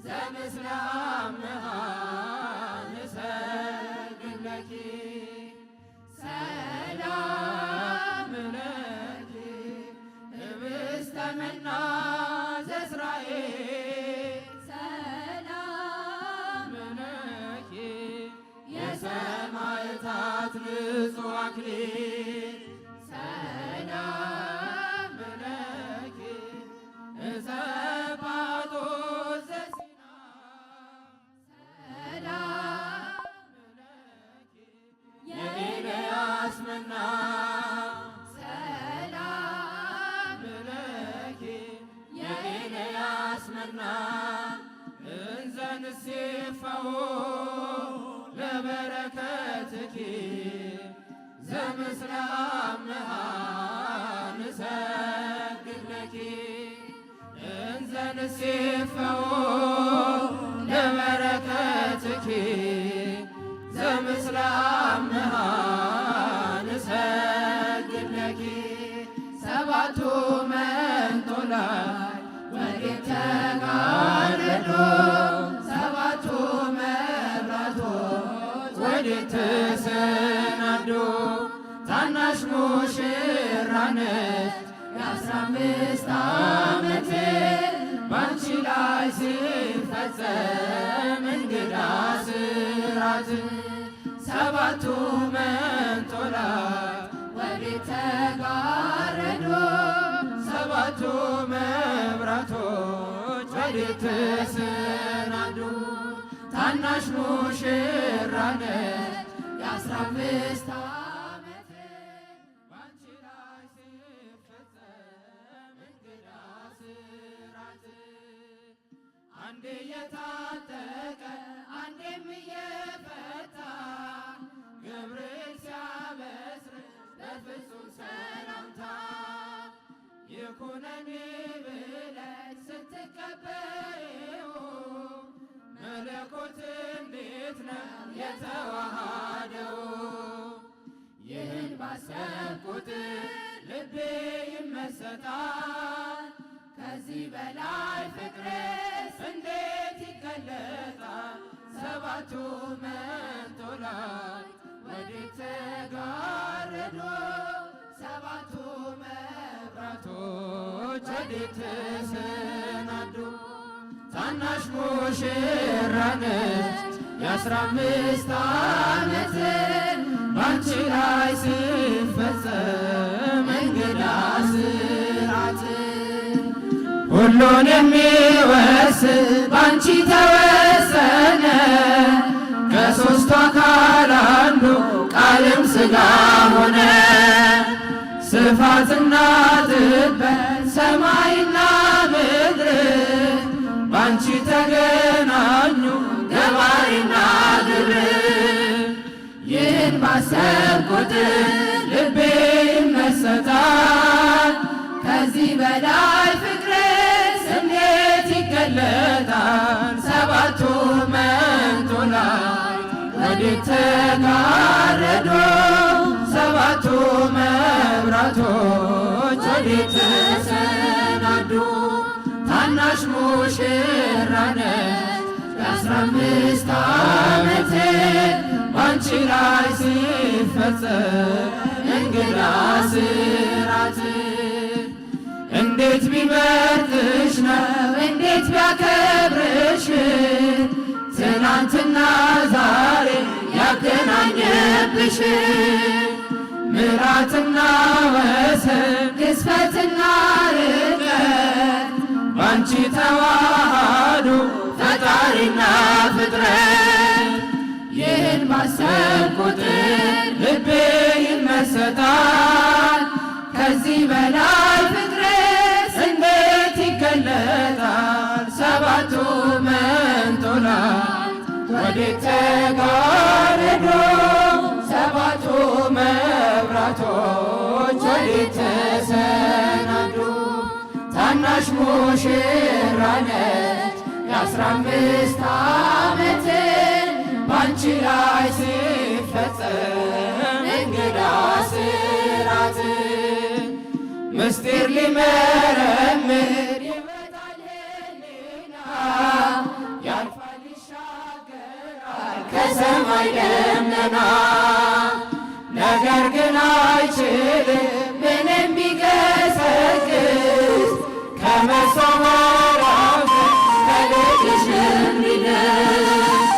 ዘምስለ አምሃ ንሰግድ ለኪ ሰላም ለኪ ህብስተ መና ዘእስራኤል ሰላም ለኪ የሰማዕታት ንጹሕ አክሊል ሰላም ለኪ እፀጳጦስ ዘሲና ሰላም ለኪ የኤልያስ መና ሰላም ለኪ የኤልያስ መና እንዘ ንሴፈዎ ለበረከትኪ ዘምስለ አምሃ ንሰግድ ለኪ እንዘ ንሴፈዎ ለበረከትኪ ዘምስለ አምሃ ንሰግድ ለኪ ሰባቱ መንጦላዕት ወዴት ተጋረዱ ሰባቱ መብራቶች ወዴት ተሰናዱ ታናሽ ሙሽራ ነች የ15 ዓመት ባንቺ ላይ ሲፈጸም እንግዳ ስራት ሰባቱ መንጦላዕት ወዴት ተጋረዱ ሰባቱ መብራቶች ወዴት ተሰናዱ ታናሽ ሙሽራ ነች የ15 ዓመት ባንቺ ላይ ሲፈጸም እንግዳ ስራት አንዴ የታጠቀ አንዴም እየፈታ ገብርኤል ሲያበስር በፍጹም ሰላምታ ይኩነኒ ብለሽ ስትቀበይው መለኮት እንዴት ነው የተዋሃደው ይህን ባሰብኩት ልቤ ይመሰጣል ከዚህ በላይ ፍቅርስ እንዴት ይገለጣል ሰባቱ መንጦላዕት ወዴት ተጋረዱ ሰባቱ መብራቶች ወዴት ተሰናዱ ታናሽ ሙሽራ ነች የ15 ዓመት ባንቺ ላይ ሲፈጸም እንግዳ ስራት ሁሉን የሚወስን ባንቺ ተወሰነ ከሦስቱ አካል አንዱ ቃልም ሥጋ ሆነ ስፋትና ጥበት ሰማይና ምድር ባንቺ ተገናኙ ገባሪና ግብር ይህን ባሰብኩት ልቤ ይመሰጣል ከዚህ በላይ ፍቅርስ እንዴት ይገለጣል ሰባቱ መንጦላዕት ወዴት ተጋረዱ ሰባቱ መብራቶች ወዴት ተሰናዱ ታናሽ ሙሽራ ነች የ15 ዓመት ባንቺ ላይ ሲፈጸም እንግዳ ስራት እንዴት ቢመርጥሽ ነው እንዴት ቢያከብርሽ ትናንትና ዛሬ ያገናኘብሽ ምሕረትና ወሰን ግዝፈትና ርቀት ባንቺ ተዋሃዱ ፈጣሪና ፍጥረት ይህን ባሰብኩት ልቤ ይመሰጣል ከዚህ በላይ ፍቅርስ እንዴት ይገለጣል ሰባቱ መንጦላዕት ወዴት ተጋረዱ ሰባቱ መብራቶች ወዴት ተሰናዱ ታናሽ ሙሽራ ነች የ15 ዓመት ባንቺ ላይ ሲፈጸም እንግዳ ስራት ምስጢር ሊመረምር ይመጣል ሕሊና ሰማይ ደመና ነገር ግን አይችልም ምንም ቢገሰግስ ከመሰወሪያው ከልጅሽም ሊደርስ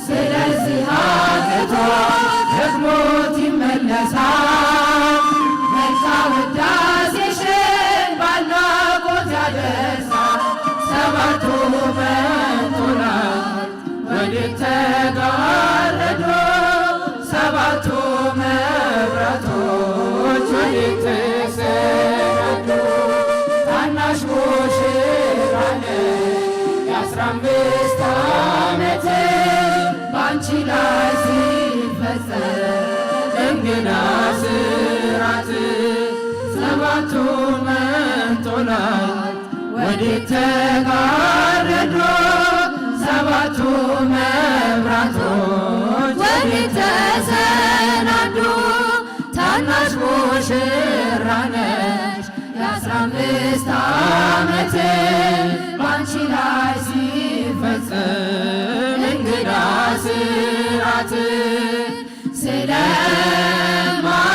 ስለዚህ አቅቶት ደክሞት ይመለሳል መልካ ውዳሴሽን ባድናቆት ያደርሳል ሰባቱ መንጦላዕት ወዴት ተጋረዱ ሰባቱ መብራቶች ወዴት ተሰናዱ ታናሽ ሙሽራ ነሽ የ15 ዓመት ባንቺ ላይ ሲፈጸም እንግዳ ሥርዓት ሰባቱ መንጦላዕት ወዴት ተጋረዱ ሰባቱ መብራቶች ወዴት ተሰናዱ ታናሽ ሙሽራ ነሽ የ15 ዓመት ባንቺ ላይ ሲፈጸም እንግዳ ሥርዓት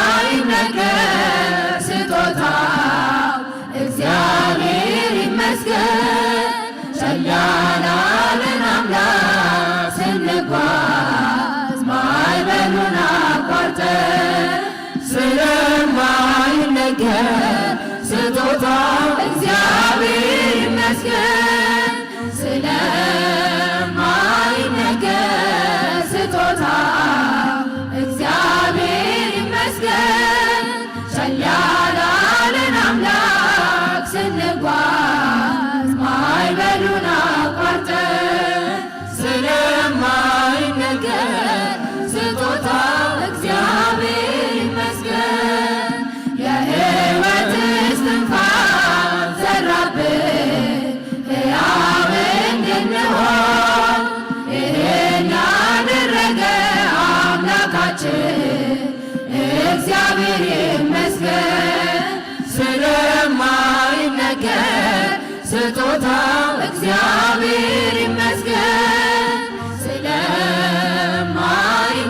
ስለማይነገር ስጦታው እግዚአብሔር ይመስገን ቸል ያላለን አምላክ ስንጓዝ ማዕበሉን አቋርጠን ስለማይነገር ስጦታው እግዚአብሔር ይመስገን ስለማይነገር ስጦታው እግዚአብሔር ይመስገን ቸል ያላለን አምላክ ስንጓዝ ማዕበሉን አቋርጠን ስለማይነገር ስጦታው እግዚአብሔር ይመስገን የሕይወት እስትንፋስ ዘራብን ሕያው እንድንሆን ይህን ያደረገ አምላካችን እግዚአብሔር ይመስገን ስለማይነገር ስጦታው እግዚአብሔር ይመስገን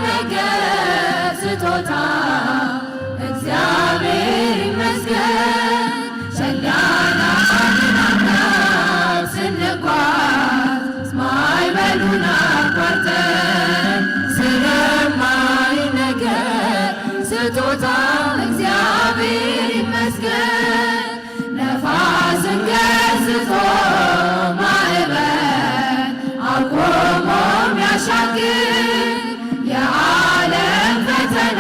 ስለማይነገር ስጦታው እግዚአብሔር ይመስገን ቸል ያላለን አምላክ ስንጓዝ ማዕበሉን አቋርጠን ስለማይነገር ስጦታው እግዚአብሔር ይመስገን ነፋስን ገስጾ ማዕበል አቁሞ የሚያሻግር የዓለም ፈተና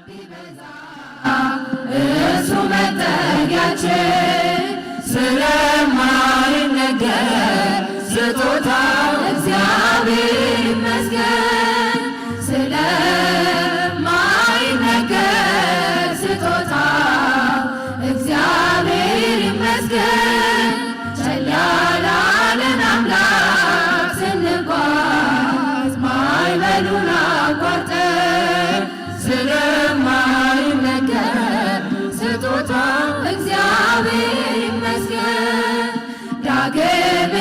ቢበዛ እሱ መጠጊያችን ስለማይነገር ስጦታው እግዚአብሔር ይመስገን ስለማይነገር ስጦታው እግዚአብሔር ይመስገን ቸል ያላለን አምላክ ስንጓዝ ማዕበሉን አቋርጠን ስለማይነገር ስጦታው እግዚአብሔር ይመስገን ዳግም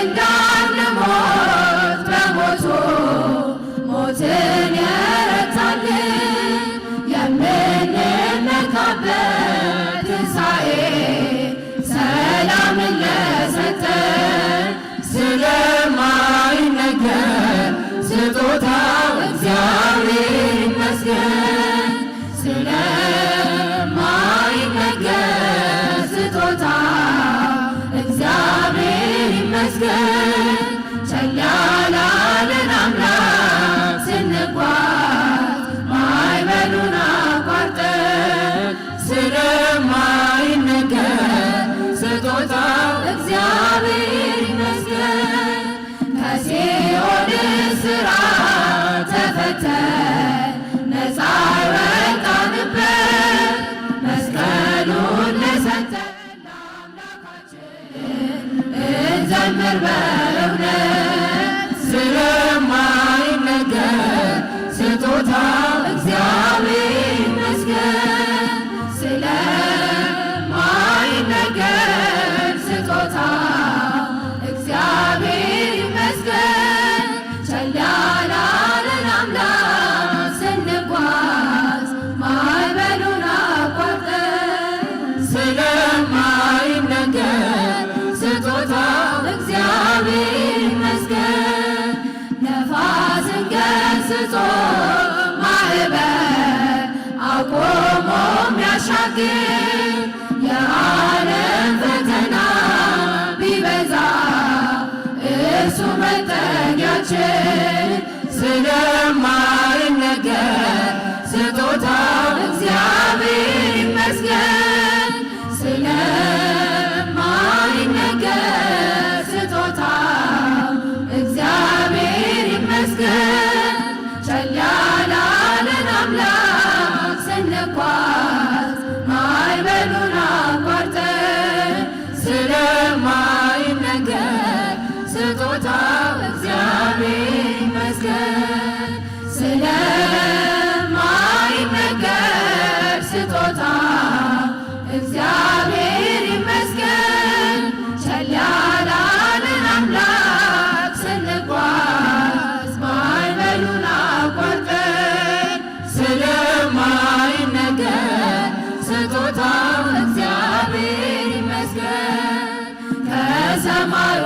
እንዳንሞት በሞቱ ሞትን የረታልን የምንመካበት ትንሣኤ ሰላምን ለሰጠን ስለማይነገር ስጦታው እግዚአብሔር ይመስገን ስለማይነገር ስጦታው እግዚአብሔር ይመስገን ቸል ያላለን አምላክ ስንጓዝ ማዕበሉን አቋርጠን ስለማይነገር ስጦታው እግዚአብሔር ይመስገን ከሲኦል እስራት ተፈተን ነፃ ወጣንበት መስቀሉን ለሰጠን ለአምላካችን እንዘምር በእውነት ስለማይነገር ስጦታው እግዚአብሔር ይመስገን ስለማይነገር ስጦታው እግዚአብሔር ይመስገን ቸል ያላለን አምላክ ማዕበል አቆሞ የሚያሻግር የዓለም ፈተና ቢበዛ እርሱ መጠጊያችን ስለማይነገር ስጦታው እግዚአብሔር ይመስገን። ስለማይነገር ስጦታው እግዚአብሔር ይመስገን። ቸል ያላለን አምላክ ስንጓዝ ማዕበሉን አቋርጠን ስለማይነገር ስጦታው እግዚአብሔር ይመስገን። ስለማይነገር ስጦታው እግዚአብሔር ይመስገን። ቸል ያላለን አምላክ ስንጓዝ ማዕበሉን አቋርጠን ስለማይነገር ስጦታው እግዚአብሔር ይመስገን። ከሰማዩ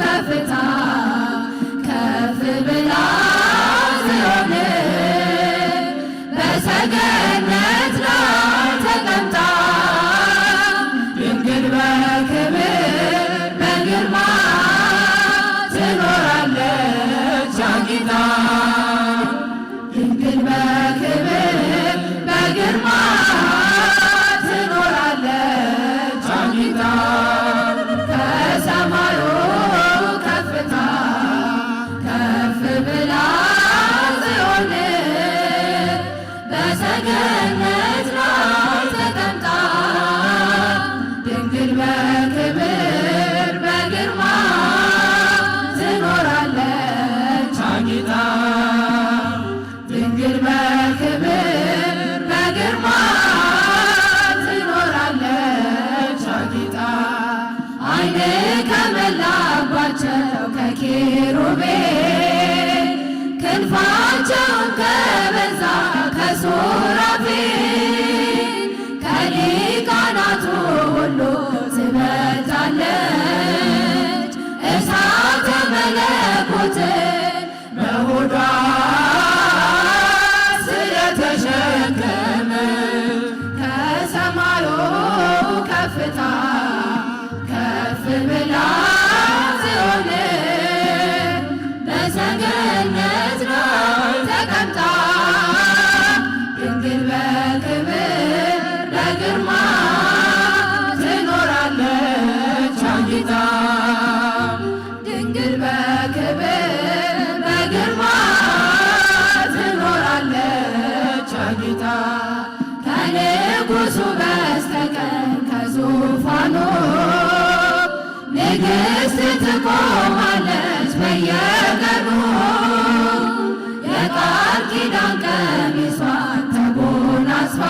ከፍታ ከፍ ብላ ጽዮን በሰገነት ላይ ተቀምጣ ድንግል በክብር በግርማ ትኖራለች አጊጣ። ድንግል በክብር በግርማ ትኖራለች አጊጣ። ከሰማዩ ከፍታ ከፍ ብላ ጽዮን በሰገነት ላይ ተቀምጣ ድንግል በክብር በግርማ ትኖራለች አጊጣ። ድንግል በክብር በግርማ ትኖራለች አጊጣ። ዓይን ከመላባቸው ከኪሩቤል ክንፋቸውን ከበዛ ከሱራፌል ከሊቃናቱ ሁሉ ትበልጣለች እሳተ መለኮትን በሆዷ ስለተሸከመች ከሰማዩ ከፍታ ከፍ ብላ ጽዮን በሰገነት ላይ ተቀምጣ ድንግል በክብር በግርማ ትኖራለች አጊጣ። ድንግል በክብር በግርማ ትኖራለች አጊጣ። ከንጉሡ በስተቀር ከዙፋኑ ንግሥት ትቆማለች በየቀኑ የቃል ኪዳን ቀሚሷን ተጎናጽፋ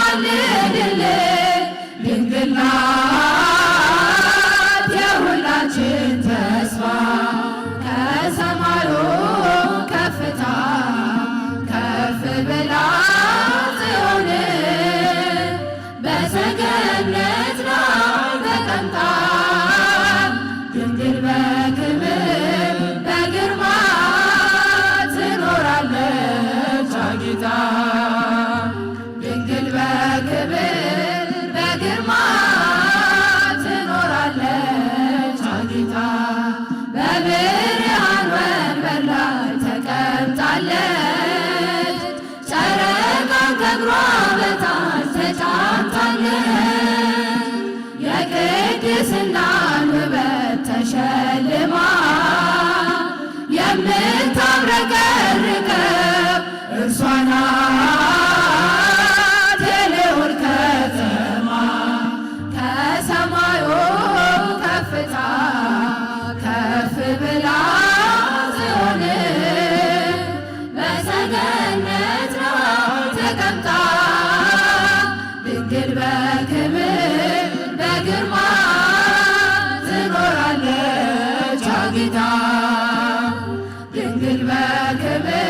የምትማልድልን ድንግል ናት የሁላችን ተስፋ። ከሰማዩ ከፍታ ከፍ ብላ ጽዮን በሰገነት ላይ ተቀምጣ ድንግል በክብር በግርማ ትኖራለች አጊጣ። ድንግል በክብር በግርማ ትኖራለች አጊጣ። በብርሃን ወንበር ላይ ተቀምጣለች ጨረቃን ከእግሯ በታች ተጫምታለች የቅድስናን ውበት ተሸልማ የምታብረቀርቀው እርሷ ናት የልዑል ከተማ። ከሰማዩ ከፍታ ከፍ ብላ ጽዮን በሰገነት ላይ ተቀምጣ ድንግል በክብር በግርማ ትኖራለች አጊጣ። ድንግል በክብር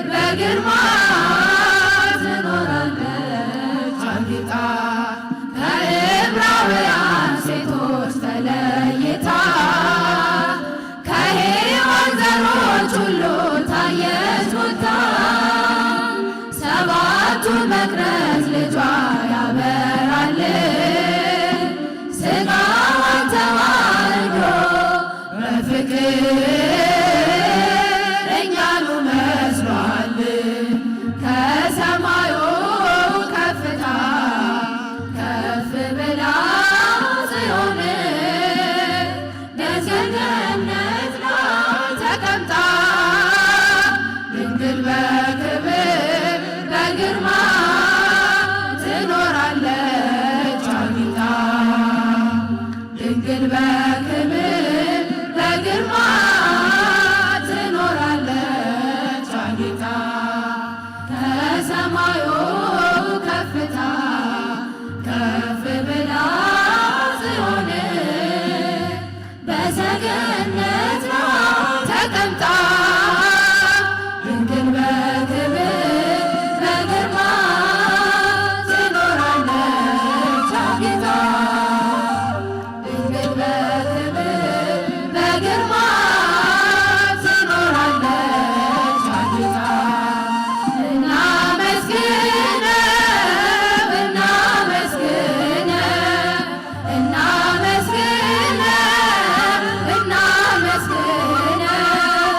በግርማ ትኖራለች አጊጣ። ከዕብራውያን ሴቶች ተለይታ ከሔዋን ዘር እኛኑ መስሏል ከሰማዩ ከፍታ ከፍ ብላ ጽዮን በሰገነት ላይ ተቀምጣ ድንግል በክብር በግርማ ትኖራለች አጊጣ ድንግል በክብር በግርማ ትኖራለች አጊጣ ከሰማዩ ከፍታ ከፍ ብላ ጽዮን በሰገነት ላይ ተቀምጣ ድንግል በክብር በግርማ ትኖራለች አጊጣ ድንግል በክብር በግርማ ትኖራለች አጊጣ እናመስግነው እናመስግነው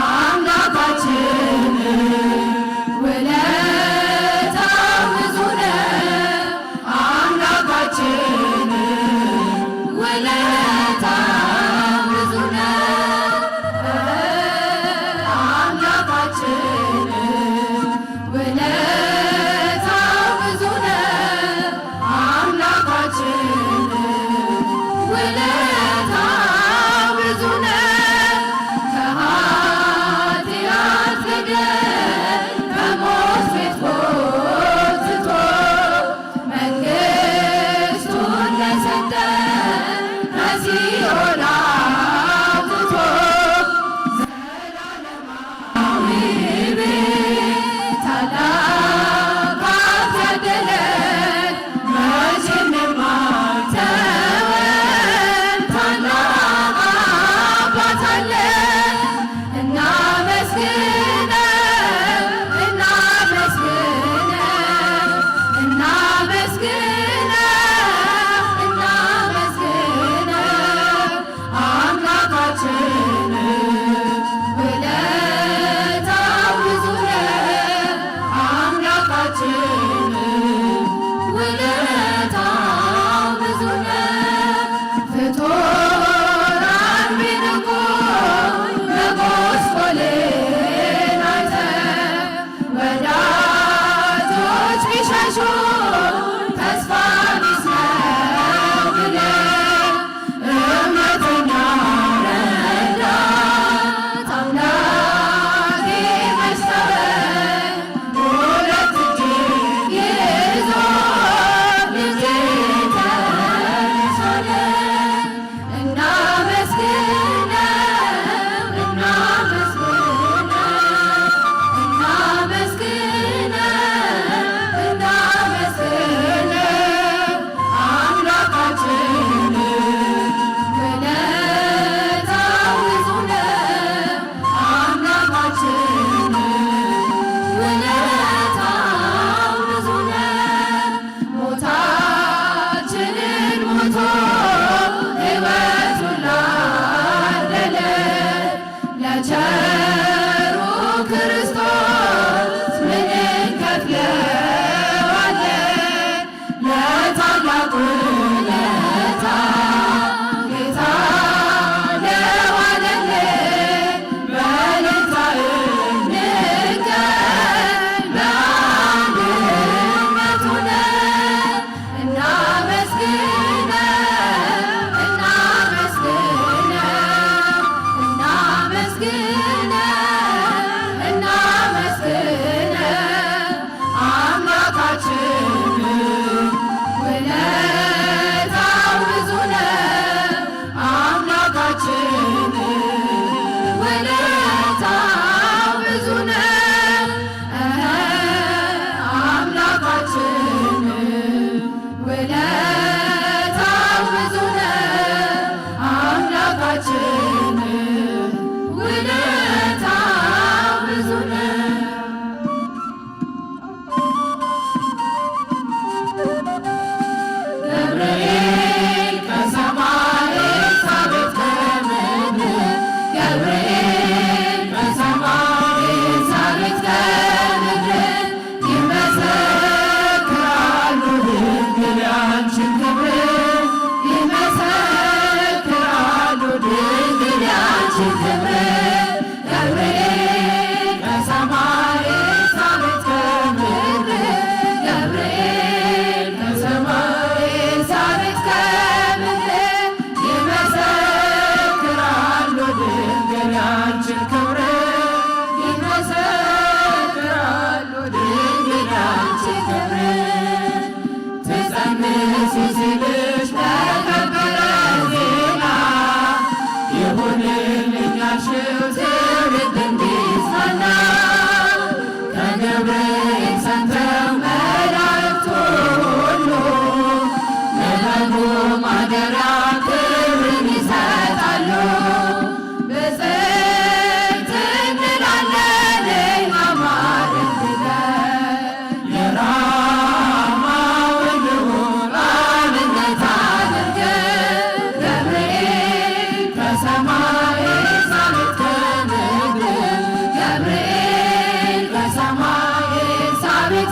አምላካችን ውለታው ብዙ ነው አምላካችን ውለታው ብዙ ነው አምላካችን ውለታው ብዙ ነው አምላካችን ውለታው ብዙ ነው ከኃጢአት ገደል ከሞት ቤት ጎትቶ መንግሥቱን ለሰጠን ከሲኦል አውጥቶ ዘላለማዊ ቤት ታላቅ ሀብት ያደለን መቼም የማይተወን ታላቅ አባት አለን። እናመስግነው እናመስግነው አምላካችን ውለታው ብዙ ነው አምላካችን ውለታው ብዙ ነው ፍጡራን ቢንቁን በጎስቆልን አይተን ወዳጆች ቢሸሹን ተስፋ ቢስ ነው ብለን እውነተኛ ረዳት አምላኬ መች ተወን ሁለት እጅ ይዞ ልጄ ተነሳለን እናመስግነው አምላካችን ውለታው ብዙ ነው አምላካችን ውለታው ብዙ ነው ሞታችንን ሞቶ ሕይወቱን ላደለን ለቸሩ ክርስቶስ ምን እንከፍለዋለን? ለታላቁ ውለታ ጌታ ለዋለልን በእልልታ እንገኝ በአንድነት ሆነን እናመስግነው እናመስግነው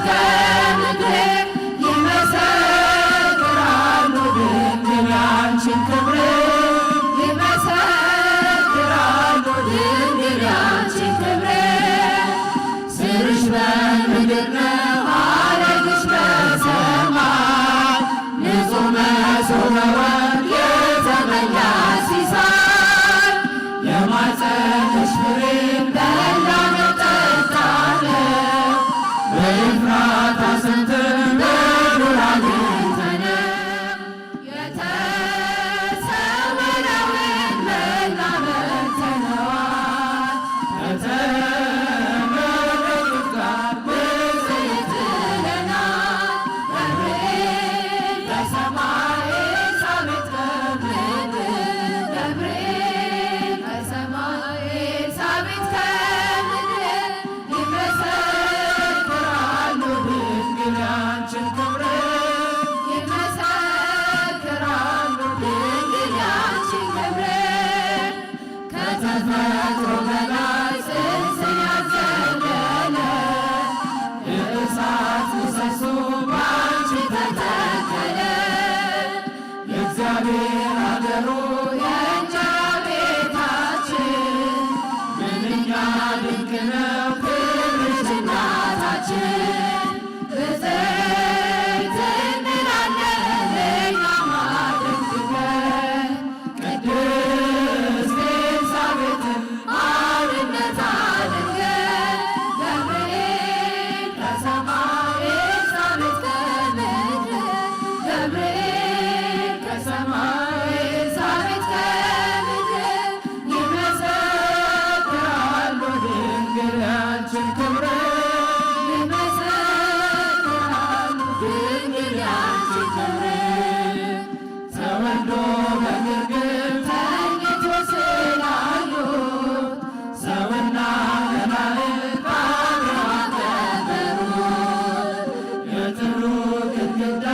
ከምድር ይመሰክራሉ ድንግል ያንቺን ክብር ይመሰክራሉ ድንግል ያንቺን ክብር ስርሽ በምድር ነው ሐረግሽ በሰማይ ንጹሕ መሶበ ወርቅ የተመላ ሲሳይ የማኅፀንሽ ፍሬም በላነው ጠጣነው በኤፍራታ ሰምተን በዱር አግኝተነው የተሰወረውን መና በልተነዋል ከተመረጡት ጋር ብፅዕት ብለናል ገብርኤል በሰማይ ኤልሳቤጥ ከምድር ገብርኤል በሰማይ ኤልሳቤጥ ከምድር ይመሰክራሉ ድንግል ያንቺን ክብር ይመሰክራሉ ድንግል ያንቺን ክብር ከተፈጥሮ በላይ ጽንስን ያዘለለ የእሳት ምሰሶ ባንቺ ተተከለ የእግዚአብሔር አገሩ የእንጀራ ቤታችን ምንኛ ድንቅ ነው ክብርሽ እናታችን ብፅዕት እንላለን እኛም አድርገን ቅድስት ኤልሳቤጥን አብነት አድርገን ገብርኤል ከሰማይ ኤልሳቤጥ ከምድር ገብርኤል ከሰማይ ኤልሳቤጥ ከምድር ይመሰክራሉ ድንግል ያንቺን ክብር ይመሰክራሉ ድንግል ያንቺን ክብር ተወልዶ በግርግም ተኝቶ ስላዩት ሰውና መላእክት አብረው አከበሩት የጥሉ ግድግዳ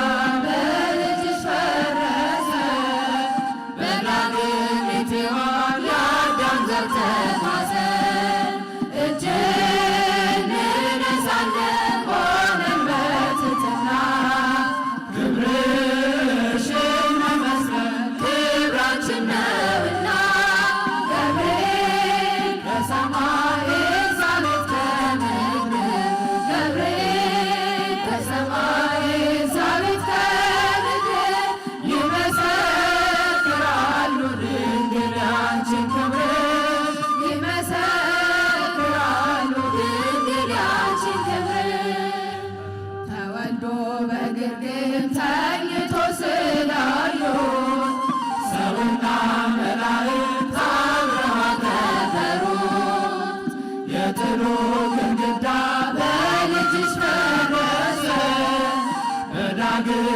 በልጅሽ ፈረሰ በዳግም ሔዋን የአዳም ዘር ተካሰ እጅ እንነሳለን ሆነን በትሕትና ክብርሽን መመስከር ክብራችን ነውና ገብርኤል ከሰማይ ኤልሳቤጥ ከምድር ገብርኤል ከሰማይ ኤልሳቤጥ ከምድር ይመሰክራሉ ድንግል ያንቺን ክብር ይመሰክራሉ ድንግል ያንቺን ክብር ተወልዶ በግርግም ተኝቶ ስላዩት ሰውና መላእክት አብረው አከበሩት የጥሉ ግድግዳ በልጅሽ ፈረሰ በዳግም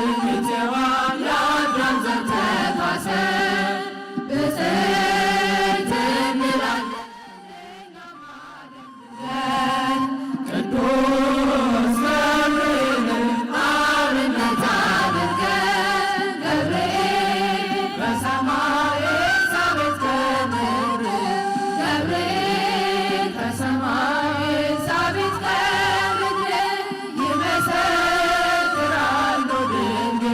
ሔዋን የአዳም ዘር ተካሰ ብፅዕት እንላለን እኛም አድርገን ቅዱስ ገብርኤልን አብነት አድርገን ገብርኤል በሰማይ ኤልሳቤጥ ከምድር ገብርኤል ከሰማይ ኤልሳቤጥ ከምድር ይመሰክራሉ ድንግል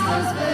Oh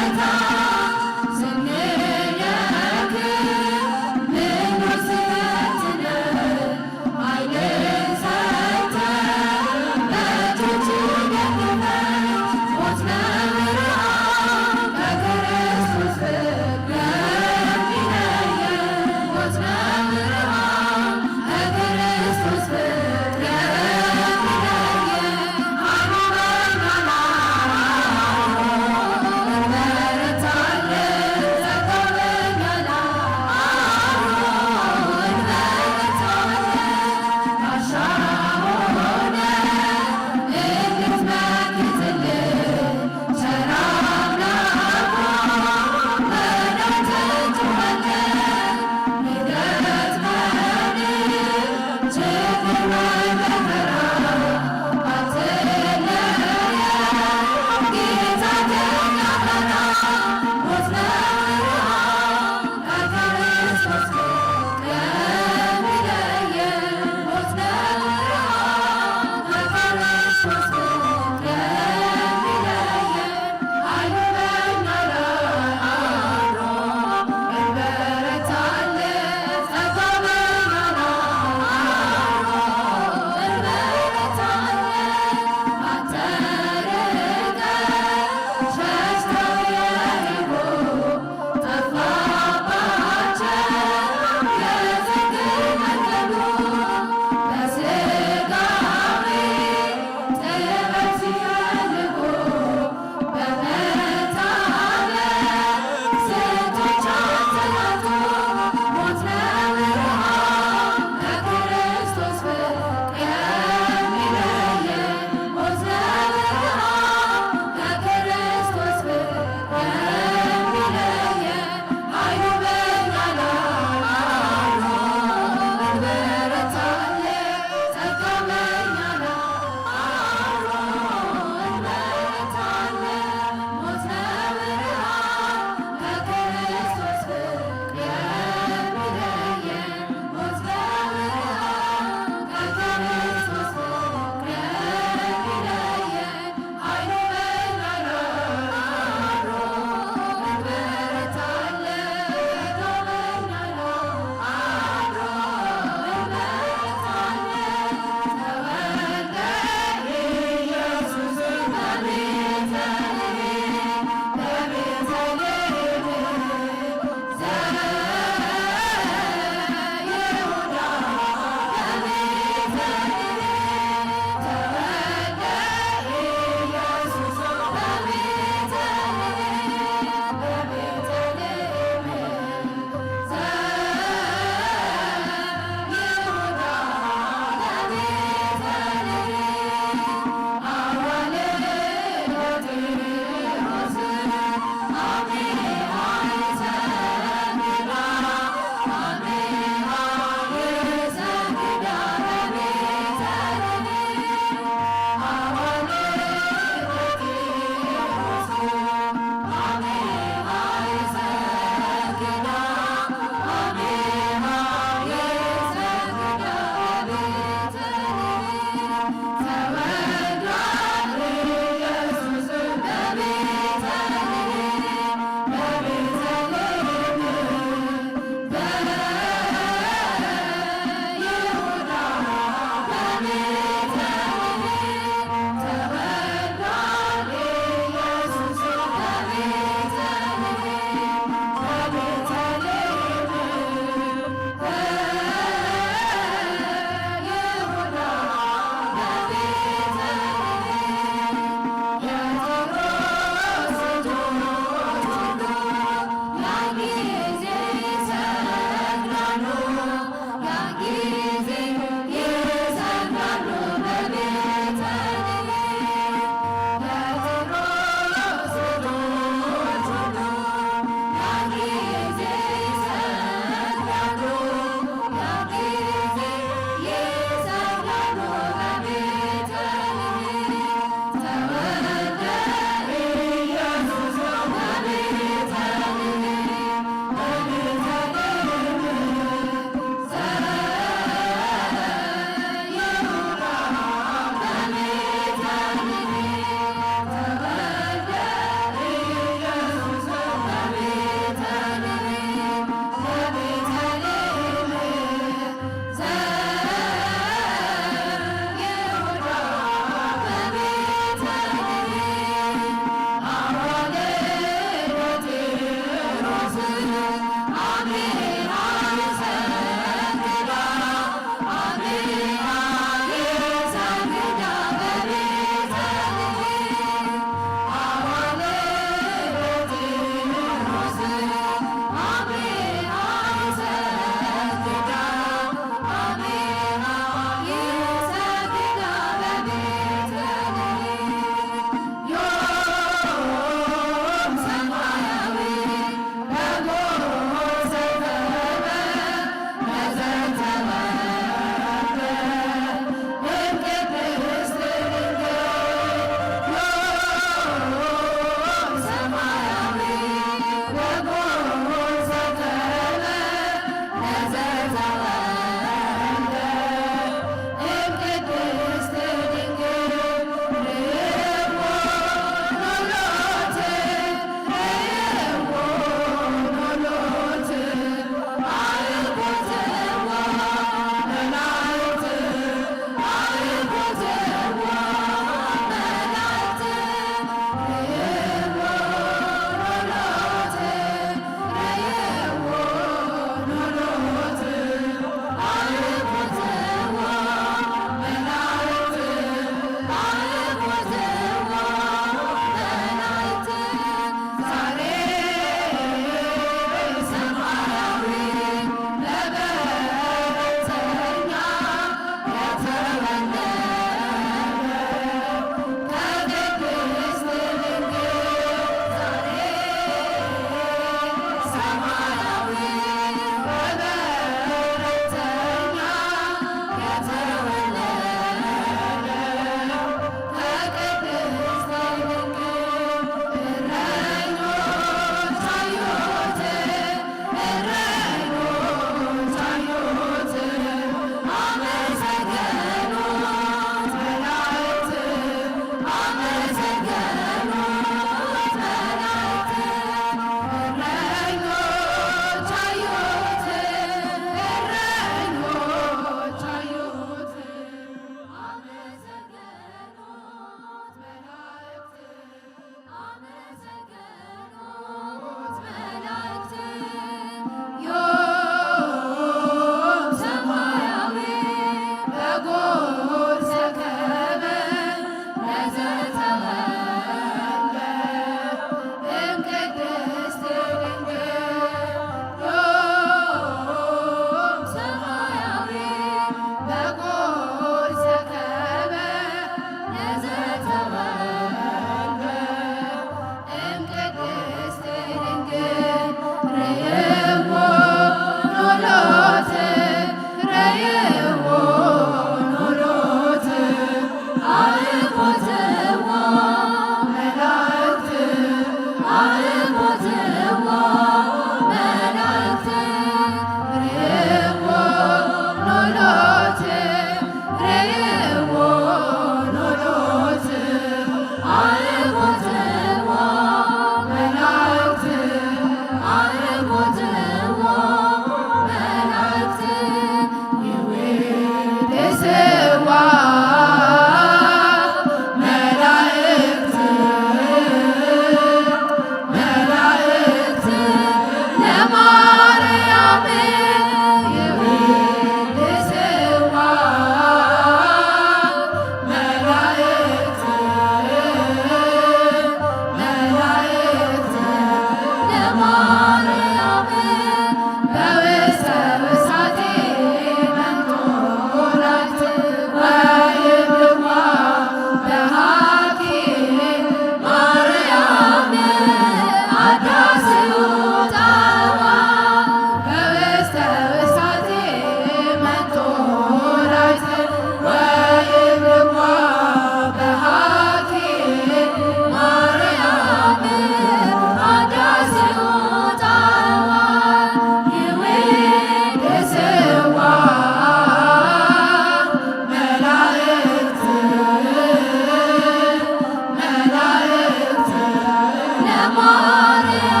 ለማርያም